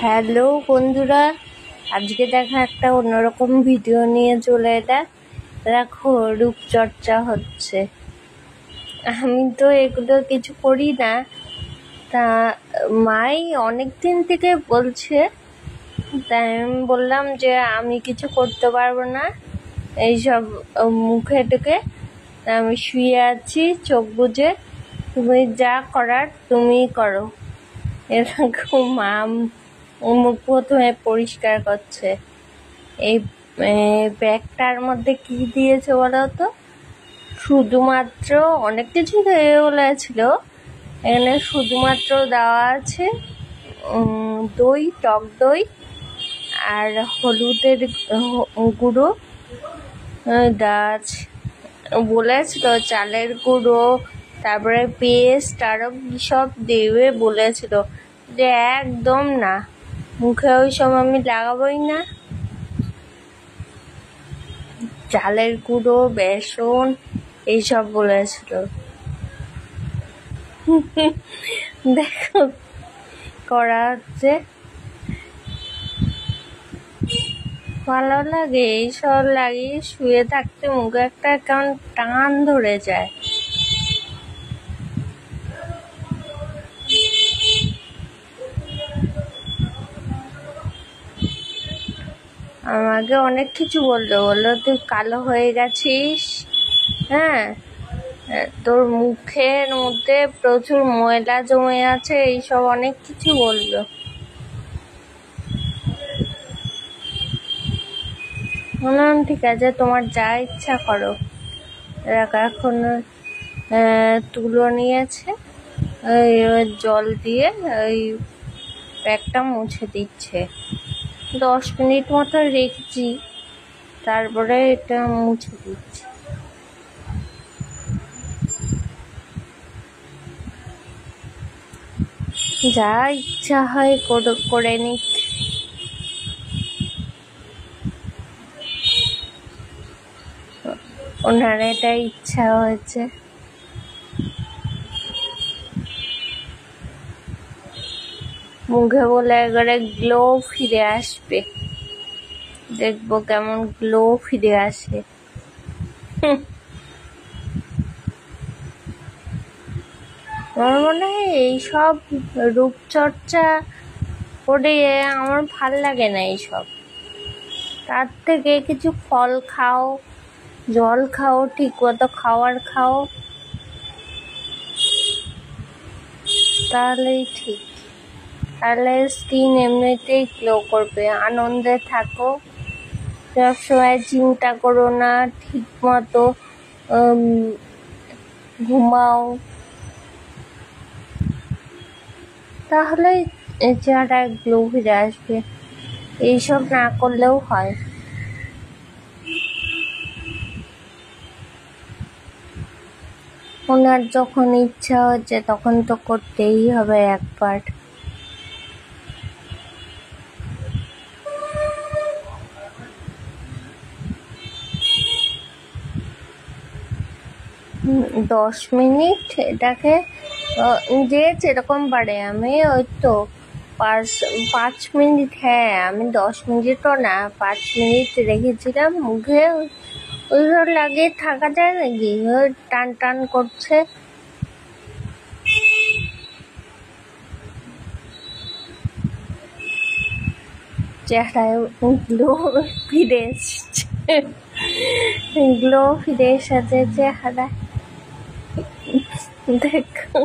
Hello বন্ধুরা, আজকে দেখা একটা অন্যরকম ভিডিও নিয়ে চলে দেখো রূপচর্চা হচ্ছে। আমি তো এগুলো কিছু করি না, তা মাই অনেক দিন থেকে বলছে, তাই আমি বললাম যে আমি কিছু করতে পারবো না এইসব মুখে টুকে। আমি শুয়ে আছি চোখ বুজে, তুমি যা করার তুমি করো। এরকম মা মুখ প্রথমে পরিষ্কার করছে। এই ব্যাগটার মধ্যে কি দিয়েছে বলো তো? শুধুমাত্র অনেক কিছু বলেছিল, এখানে শুধুমাত্র দেওয়া আছে দই, টক দই আর হলুদের গুঁড়ো দাচ বলেছিল, চালের গুঁড়ো, তারপরে পেস্ট আরো সব দেবে বলেছিল, যে একদম না, মুখে ওই সব আমি লাগাবোই না। চালের গুঁড়ো, বেসন এইসব বলেছিল। দেখো করা হচ্ছে, ভালো লাগে এইসব লাগিয়ে শুয়ে থাকতে। মুখে একটা কেমন টান ধরে যায়। আমাকে অনেক কিছু বললো তুই কালো হয়ে গেছিস, হ্যাঁ, তোর মুখের মধ্যে প্রচুর ময়লা জমে আছে, এইসব অনেক কিছু বললো। বললাম ঠিক আছে, তোমার যা ইচ্ছা করো। এখন তুলো নিয়েছে, ওই জল দিয়ে ওই ব্যাগটা মুছে দিচ্ছে। 10 মিনিট মতো রেখেছি, তারপরে এটা মুছে দিচ্ছি। যা ইচ্ছা হয় করে নিক। ওনার এটা ইচ্ছা হয়েছে। মুখে বলে একবারে গ্লো ফিরে আসবে, দেখবো কেমন গ্লো ফিরে আসে। আমার মনে হয় এইসব রূপচর্চা করে আমার ভাল লাগে না এইসব। তার থেকে কিছু ফল খাও, জল খাও, ঠিক মতো খাবার খাও, তাহলেই ঠিক। তাহলে স্কিন এমনিতেই গ্লো করবে। আনন্দে থাকো, সবসময় চিন্তা করো না, ঠিক মতো ঘুমাও, তাহলে চেহারা গ্লো ফিরে আসবে। এইসব না করলেও হয়। ওনার যখন ইচ্ছা হচ্ছে তখন তো করতেই হবে একবার। দশ মিনিট এটাকে যে যেরকম পারে, আমি ওই তো 5 মিনিট, হ্যাঁ আমি 10 মিনিটও না, 5 মিনিট রেখেছিলাম মুখে। ওইসব লাগিয়ে থাকা যায় নাকি? টান টান করছে। চেহারায় গ্লো ফিরে এসেছে, গ্লো ফিরে এসেছে চেহারা। দেখো।